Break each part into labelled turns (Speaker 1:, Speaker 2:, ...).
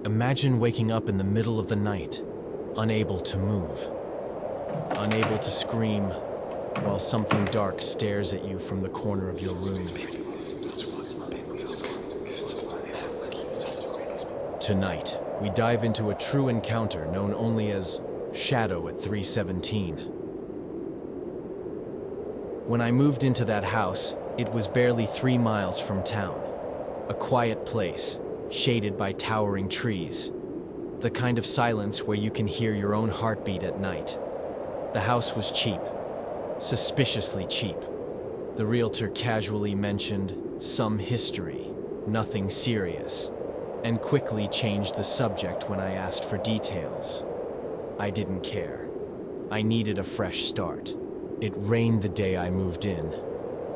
Speaker 1: Imagine waking up in the middle of the night, unable to move, unable to scream, while something dark stares at you from the corner of your room. Tonight, we dive into a true encounter known only as Shadow at 317. When I moved into that house, it was barely 3 miles from town. A quiet place, shaded by towering trees. The kind of silence where you can hear your own heartbeat at night. The house was cheap, suspiciously cheap. The realtor casually mentioned some history, nothing serious, and quickly changed the subject when I asked for details. I didn't care. I needed a fresh start. It rained the day I moved in.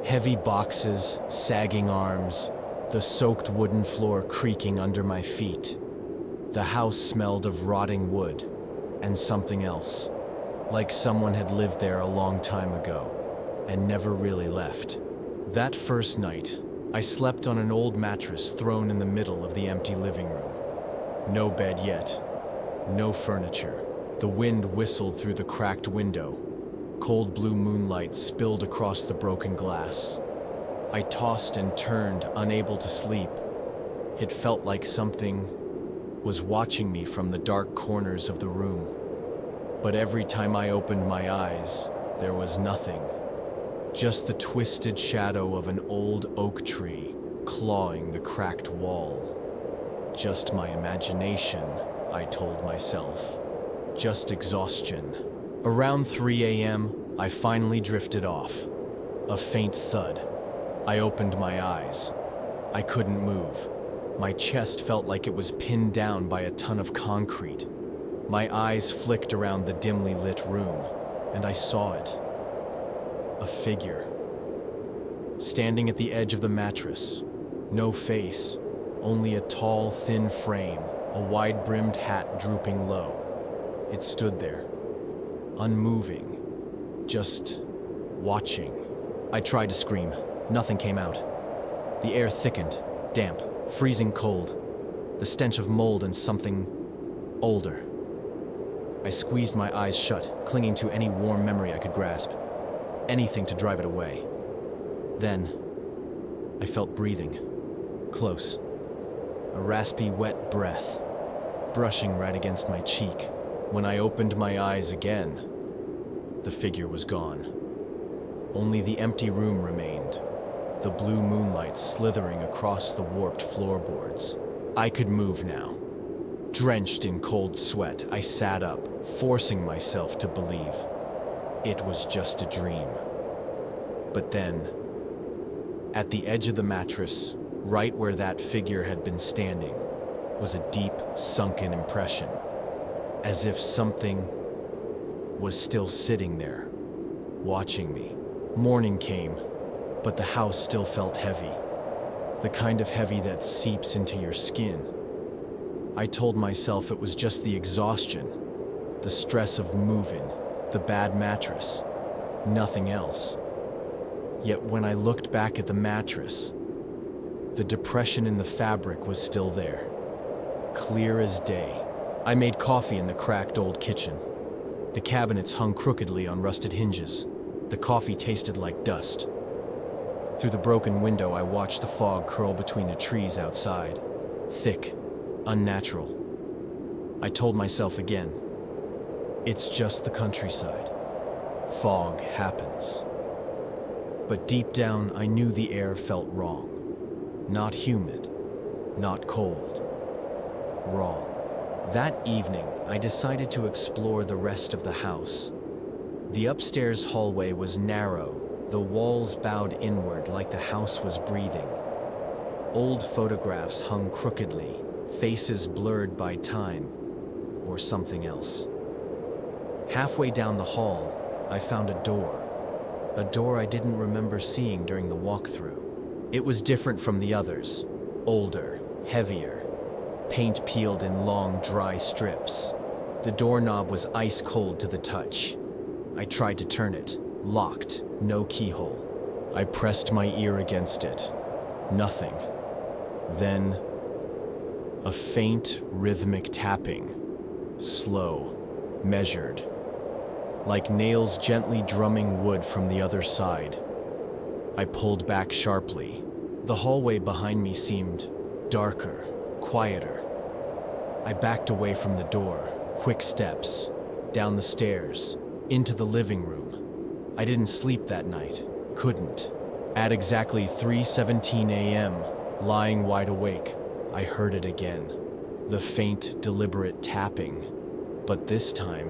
Speaker 1: Heavy boxes, sagging arms, the soaked wooden floor creaking under my feet. The house smelled of rotting wood and something else, like someone had lived there a long time ago and never really left. That first night, I slept on an old mattress thrown in the middle of the empty living room. No bed yet, no furniture. The wind whistled through the cracked window. Cold blue moonlight spilled across the broken glass. I tossed and turned, unable to sleep. It felt like something was watching me from the dark corners of the room. But every time I opened my eyes, there was nothing. Just the twisted shadow of an old oak tree clawing the cracked wall. Just my imagination, I told myself. Just exhaustion. Around 3 a.m., I finally drifted off. A faint thud. I opened my eyes. I couldn't move. My chest felt like it was pinned down by a ton of concrete. My eyes flicked around the dimly lit room, and I saw it. A figure. Standing at the edge of the mattress. No face, only a tall, thin frame, a wide-brimmed hat drooping low. It stood there, unmoving, just watching. I tried to scream. Nothing came out. The air thickened, damp, freezing cold. The stench of mold and something older. I squeezed my eyes shut, clinging to any warm memory I could grasp. Anything to drive it away. Then, I felt breathing. Close. A raspy, wet breath, brushing right against my cheek. When I opened my eyes again, the figure was gone. Only the empty room remained, the blue moonlight slithering across the warped floorboards. I could move now. Drenched in cold sweat, I sat up, forcing myself to believe it was just a dream. But then, at the edge of the mattress, right where that figure had been standing, was a deep, sunken impression, as if something was still sitting there, watching me. Morning came, but the house still felt heavy, the kind of heavy that seeps into your skin. I told myself it was just the exhaustion, the stress of moving, the bad mattress, nothing else. Yet when I looked back at the mattress, the depression in the fabric was still there, clear as day. I made coffee in the cracked old kitchen. The cabinets hung crookedly on rusted hinges. The coffee tasted like dust. Through the broken window, I watched the fog curl between the trees outside. Thick, unnatural. I told myself again, it's just the countryside. Fog happens. But deep down, I knew the air felt wrong. Not humid, not cold. Wrong. That evening, I decided to explore the rest of the house. The upstairs hallway was narrow, the walls bowed inward like the house was breathing. Old photographs hung crookedly, faces blurred by time, or something else. Halfway down the hall, I found a door I didn't remember seeing during the walkthrough. It was different from the others, older, heavier, paint peeled in long, dry strips. The doorknob was ice cold to the touch. I tried to turn it, locked, no keyhole. I pressed my ear against it. Nothing. Then, A faint, rhythmic tapping. Slow, measured. Like nails gently drumming wood from the other side. I pulled back sharply. The hallway behind me seemed darker, quieter. I backed away from the door, quick steps, down the stairs, into the living room. I didn't sleep that night, couldn't. At exactly 3:17 a.m., lying wide awake, I heard it again. The faint, deliberate tapping. But this time,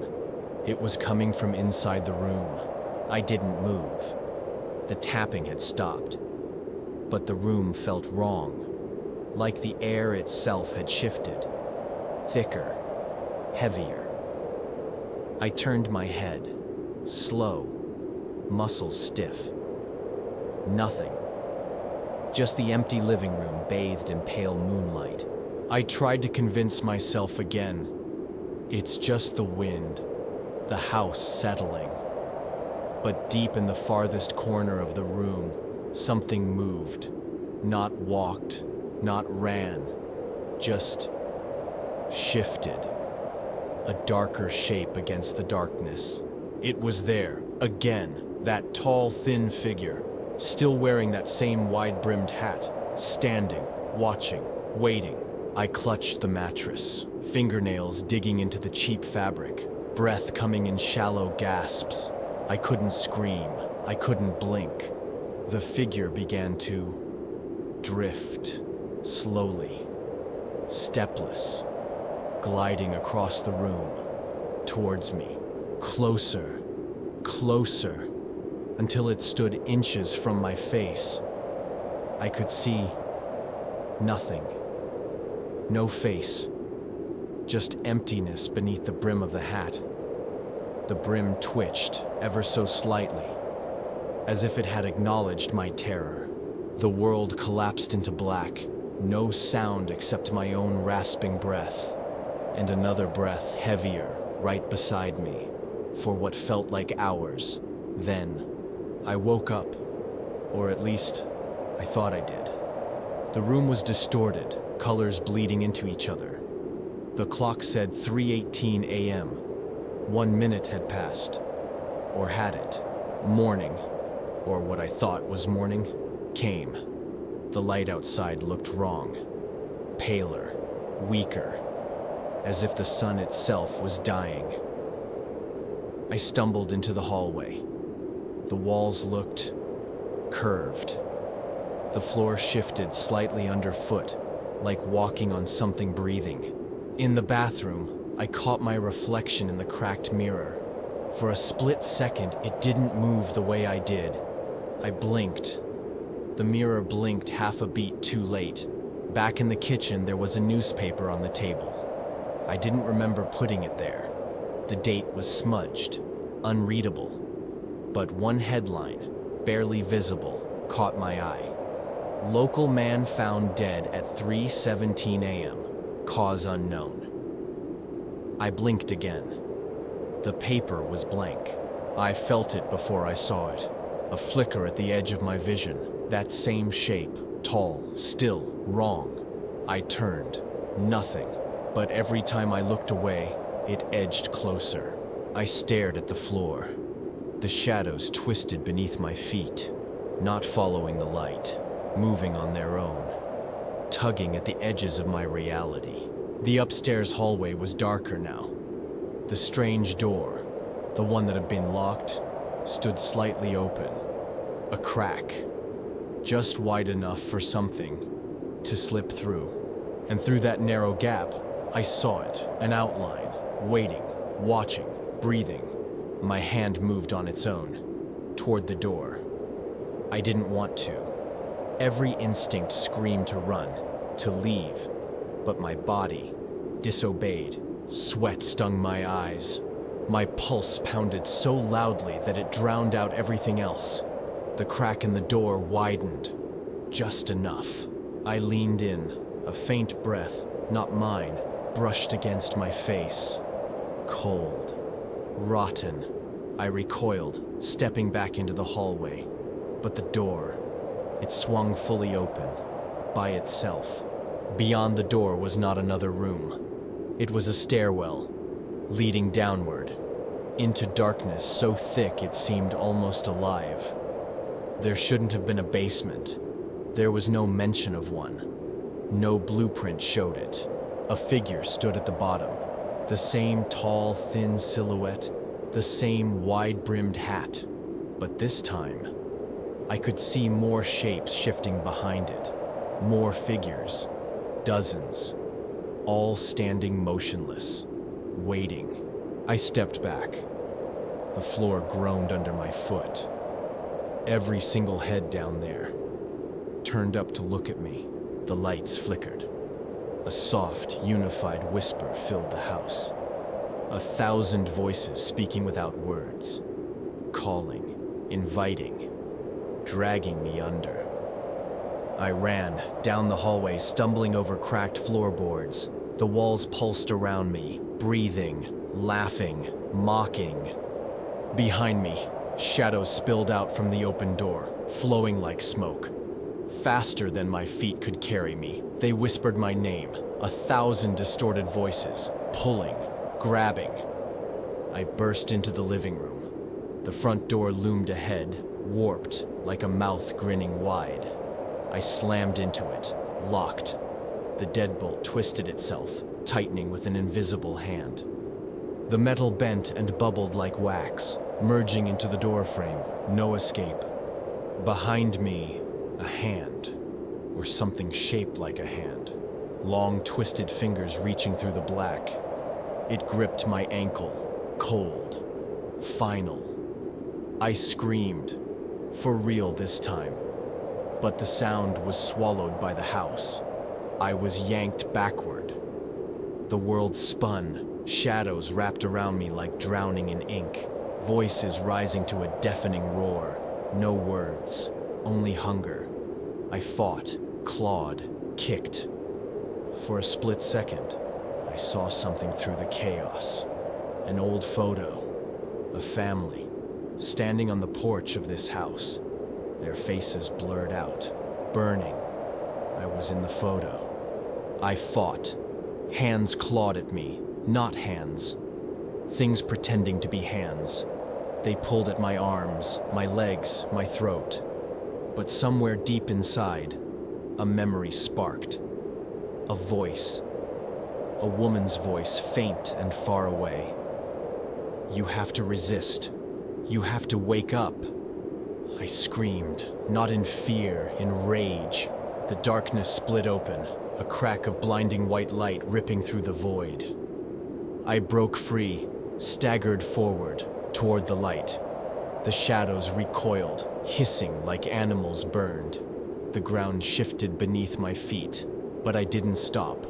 Speaker 1: it was coming from inside the room. I didn't move. The tapping had stopped. But the room felt wrong, like the air itself had shifted. Thicker, heavier. I turned my head, slow, muscles stiff. Nothing. Just the empty living room bathed in pale moonlight. I tried to convince myself again. It's just the wind, the house settling. But deep in the farthest corner of the room, something moved. Not walked, not ran, just shifted. A darker shape against the darkness. It was there, again, that tall, thin figure, still wearing that same wide-brimmed hat, standing, watching, waiting. I clutched the mattress, fingernails digging into the cheap fabric, breath coming in shallow gasps. I couldn't scream, I couldn't blink. The figure began to drift, slowly, stepless, gliding across the room, towards me, closer, closer, until it stood inches from my face. I could see nothing. No face, just emptiness beneath the brim of the hat. The brim twitched ever so slightly, as if it had acknowledged my terror. The world collapsed into black, no sound except my own rasping breath, and another breath heavier right beside me, for what felt like hours. Then, I woke up, or at least, I thought I did. The room was distorted, colors bleeding into each other. The clock said 3:18 a.m. 1 minute had passed. Or had it? Morning, or what I thought was morning, came. The light outside looked wrong. Paler, weaker, as if the sun itself was dying. I stumbled into the hallway. The walls looked curved. The floor shifted slightly underfoot, like walking on something breathing. In the bathroom, I caught my reflection in the cracked mirror. For a split second, it didn't move the way I did. I blinked. The mirror blinked half a beat too late. Back in the kitchen, there was a newspaper on the table. I didn't remember putting it there. The date was smudged, unreadable. But one headline, barely visible, caught my eye. Local man found dead at 3:17 a.m. Cause unknown. I blinked again. The paper was blank. I felt it before I saw it. A flicker at the edge of my vision. That same shape, tall, still, wrong. I turned. Nothing. But every time I looked away, it edged closer. I stared at the floor. The shadows twisted beneath my feet, not following the light, moving on their own, tugging at the edges of my reality. The upstairs hallway was darker now. The strange door, the one that had been locked, stood slightly open. A crack, just wide enough for something to slip through. And through that narrow gap, I saw it, an outline, waiting, watching, breathing. My hand moved on its own, toward the door. I didn't want to. Every instinct screamed to run, to leave, but my body disobeyed. Sweat stung my eyes. My pulse pounded so loudly that it drowned out everything else. The crack in the door widened, just enough. I leaned in, a faint breath, not mine, brushed against my face. Cold. Rotten. I recoiled, stepping back into the hallway. But the door, it swung fully open, by itself. Beyond the door was not another room. It was a stairwell, leading downward, into darkness so thick it seemed almost alive. There shouldn't have been a basement. There was no mention of one. No blueprint showed it. A figure stood at the bottom. The same tall, thin silhouette, the same wide-brimmed hat. But this time, I could see more shapes shifting behind it. More figures. Dozens. All standing motionless. Waiting. I stepped back. The floor groaned under my foot. Every single head down there turned up to look at me. The lights flickered. A soft, unified whisper filled the house. 1,000 voices speaking without words. Calling, inviting, dragging me under. I ran down the hallway, stumbling over cracked floorboards. The walls pulsed around me, breathing, laughing, mocking. Behind me, shadows spilled out from the open door, flowing like smoke. Faster than my feet could carry me, they whispered my name, 1,000 distorted voices, pulling, grabbing. I burst into the living room. The front door loomed ahead, warped, like a mouth grinning wide. I slammed into it, locked. The deadbolt twisted itself, tightening with an invisible hand. The metal bent and bubbled like wax, merging into the doorframe. No escape. Behind me, a hand, or something shaped like a hand. Long, twisted fingers reaching through the black. It gripped my ankle, cold, final. I screamed, for real this time. But the sound was swallowed by the house. I was yanked backward. The world spun, shadows wrapped around me like drowning in ink, voices rising to a deafening roar. No words, only hunger. I fought, clawed, kicked. For a split second, I saw something through the chaos. An old photo, a family, standing on the porch of this house. Their faces blurred out, burning. I was in the photo. I fought. Hands clawed at me, not hands. Things pretending to be hands. They pulled at my arms, my legs, my throat. But somewhere deep inside, a memory sparked. A voice. A woman's voice, faint and far away. You have to resist. You have to wake up. I screamed, not in fear, in rage. The darkness split open, a crack of blinding white light ripping through the void. I broke free, staggered forward, toward the light. The shadows recoiled, hissing like animals burned. The ground shifted beneath my feet, but I didn't stop.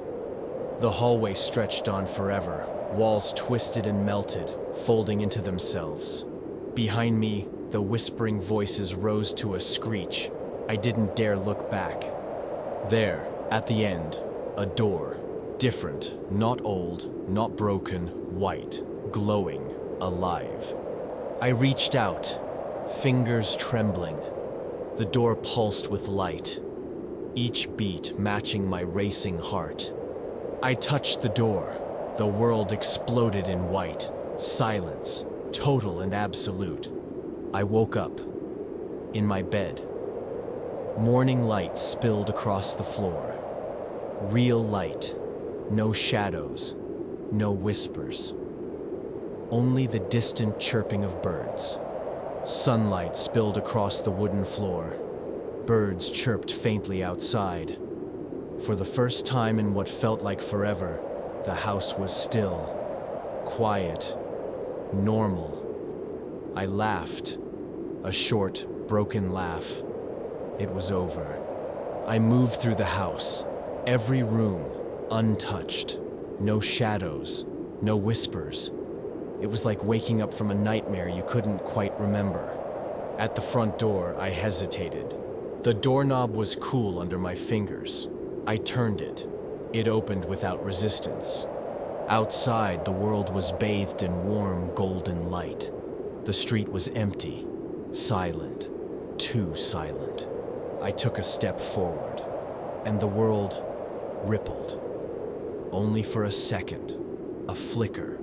Speaker 1: The hallway stretched on forever, walls twisted and melted, folding into themselves. Behind me, the whispering voices rose to a screech. I didn't dare look back. There, at the end, a door. Different, not old, not broken, white, glowing, alive. I reached out, fingers trembling. The door pulsed with light, each beat matching my racing heart. I touched the door. The world exploded in white. Silence, total and absolute. I woke up, in my bed. Morning light spilled across the floor. Real light, no shadows, no whispers. Only the distant chirping of birds. Sunlight spilled across the wooden floor. Birds chirped faintly outside. For the first time in what felt like forever, the house was still, quiet, normal. I laughed, a short, broken laugh. It was over. I moved through the house, every room, untouched. No shadows, no whispers. It was like waking up from a nightmare you couldn't quite remember. At the front door, I hesitated. The doorknob was cool under my fingers. I turned it. It opened without resistance. Outside, the world was bathed in warm, golden light. The street was empty, silent, too silent. I took a step forward, and the world rippled. Only for a second, a flicker,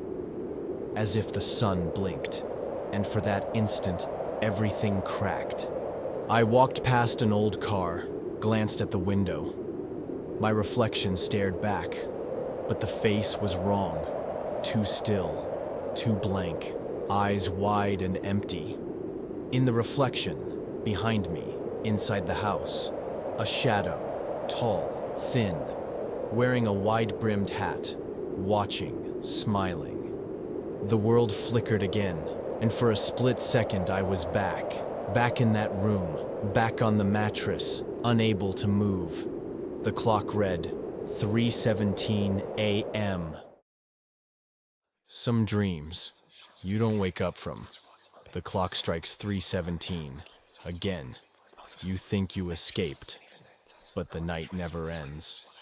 Speaker 1: as if the sun blinked, and for that instant, everything cracked. I walked past an old car, glanced at the window. My reflection stared back, but the face was wrong. Too still, too blank, eyes wide and empty. In the reflection, behind me, inside the house, a shadow, tall, thin, wearing a wide-brimmed hat, watching, smiling. The world flickered again, and for a split second I was back in that room, back on the mattress, unable to move. The clock read 3:17 a.m. Some dreams you don't wake up from. The clock strikes 3:17. Again, you think you escaped, but the night never ends.